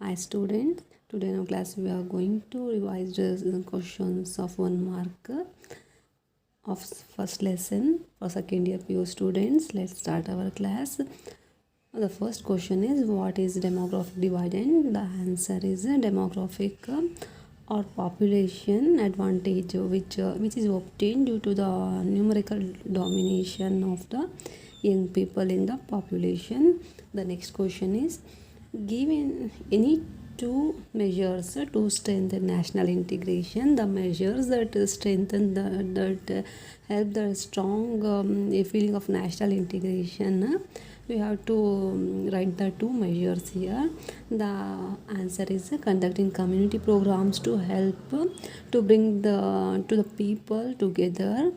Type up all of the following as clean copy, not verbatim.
Hi students, today in our class we are going to revise the questions of 1 mark of first lesson for second year PU students. Let's start our class. The first question is, what is demographic dividend? The answer is demographic or population advantage which is obtained due to the numerical domination of the young people in the population. The next question is, given any two measures to strengthen national integration, the measures that strengthen that help the strong a feeling of national integration, we have to write the two measures here. The answer is conducting community programs to help to bring the people together,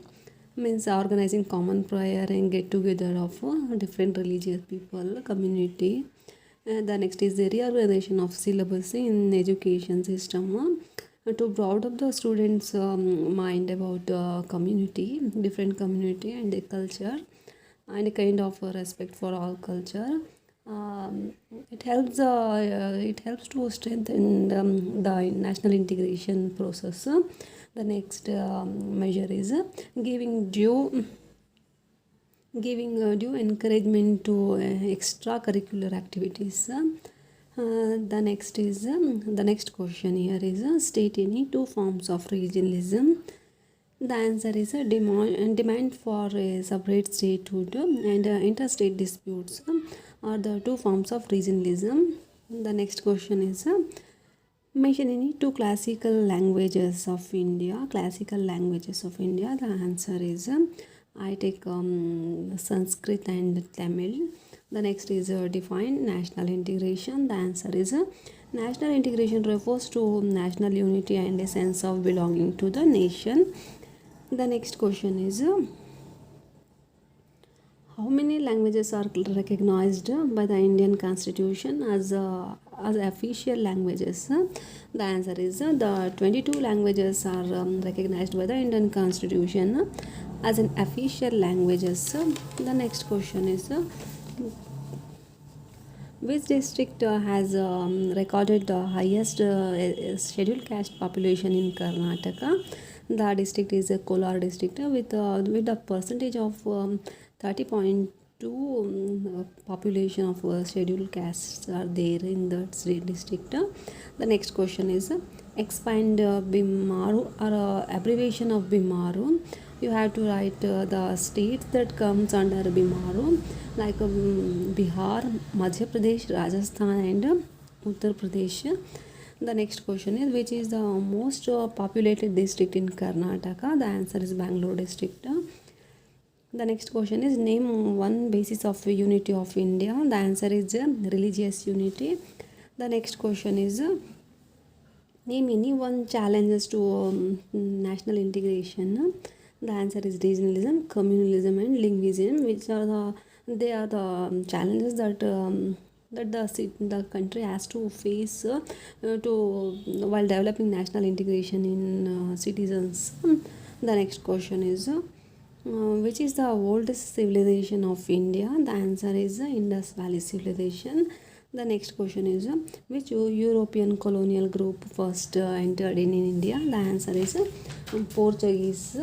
means organizing common prayer and get together of different religious people community. The next is the reorganization of syllabus in education system to broaden up the students mind about community, different community and the culture, and a kind of respect for all culture. It helps to strengthen the national integration process. The next measure is giving due encouragement to extracurricular activities. The next question here is, state any two forms of regionalism. The answer is a demand for a separate statehood and interstate disputes are the two forms of regionalism. The next question is, mention any two classical languages of India. Classical languages of India. The answer is I take Sanskrit and Tamil. The next is define national integration. The answer is national integration refers to national unity and a sense of belonging to the nation. The next question is, how many languages are recognized by the Indian Constitution as official languages? The answer is the 22 languages are recognized by the Indian Constitution as an official languages. The next question is, which district has recorded the highest scheduled caste population in Karnataka? The district is Kolar district with a percentage of 30.2 population of scheduled castes are there in that district. The next question is, expand BIMARU or abbreviation of BIMARU. You have to write the states that comes under BIMARU, like Bihar, Madhya Pradesh, Rajasthan and Uttar Pradesh. The next question is, which is the most populated district in Karnataka? The answer is Bangalore district. The next question is, name one basis of unity of India. The answer is religious unity. The next question is, name any one challenges to national integration. The answer is regionalism, communalism and linguism, which are the challenges that the country has to face to while developing national integration in citizens. The next question is, which is the oldest civilization of India? The answer is Indus Valley civilization. The next question is, which European colonial group first entered in India? The answer is Portuguese.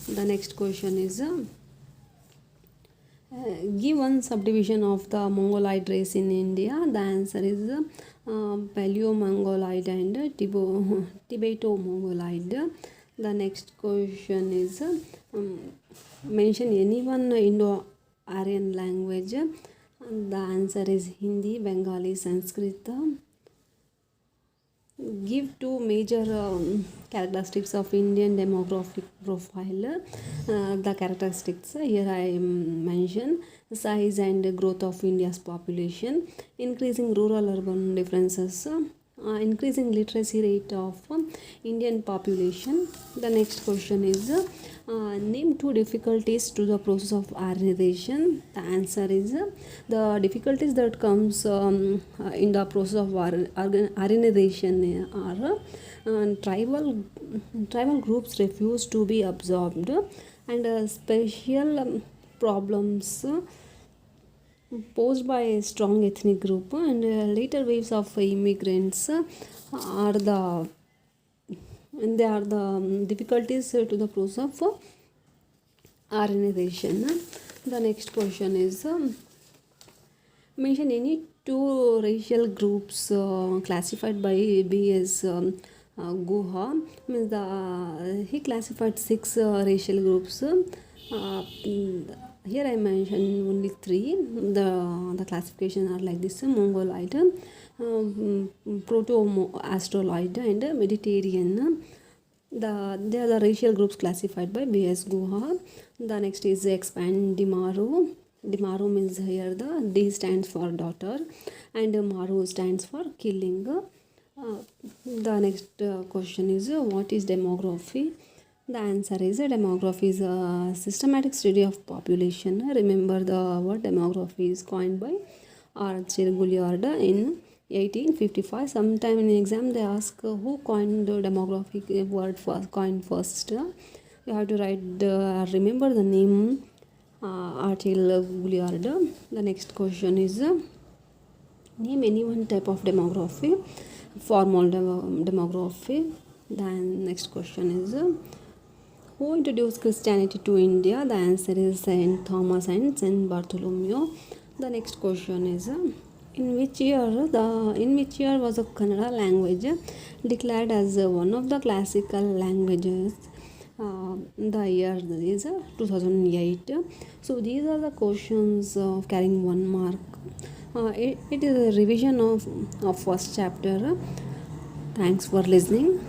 The next question is, give one subdivision of the Mongolid race in India. The answer is Paleo-Mongolid and Tibeto-Mongolid. The next question is, mention any one Indo-Aryan language. The answer is Hindi, Bengali, Sanskrit. Give two major characteristics of Indian demographic profile. The characteristics here I mention: size and growth of India's population, increasing rural-urban differences, increasing literacy rate of Indian population. The next question is, name two difficulties to the process of Aryanization. The answer is the difficulties that comes in the process of Aryanization are tribal groups refuse to be absorbed, and special problems posed by a strong ethnic group, and later waves of immigrants are the and they are the difficulties to the process of organization. The next question is mention any two racial groups classified by B.S. Guha. Means he classified six racial groups. Here I mentioned only three. The classification are like this: Mongolite, Proto-Astroloid, and Mediterranean. They are the racial groups classified by B.S. Guha. The next is expand Dimaru. Dimaru means here the D stands for daughter and Maru stands for killing. The next question is what is demography? The answer is demography is a systematic study of population. Remember the word demography is coined by Archer Gouliard in 1855. Sometime in exam they ask who coined the demographic word coined first. You have to write remember the name Archer Gouliard. The next question is name any one type of demography. Formal demography. Then next question is who introduced Christianity to India? The answer is Saint Thomas and Saint Bartholomew. The next question is in which year was the Kannada language declared as one of the classical languages? The year is 2008. So these are the questions of carrying 1 mark. It is a revision of first chapter. Thanks for listening.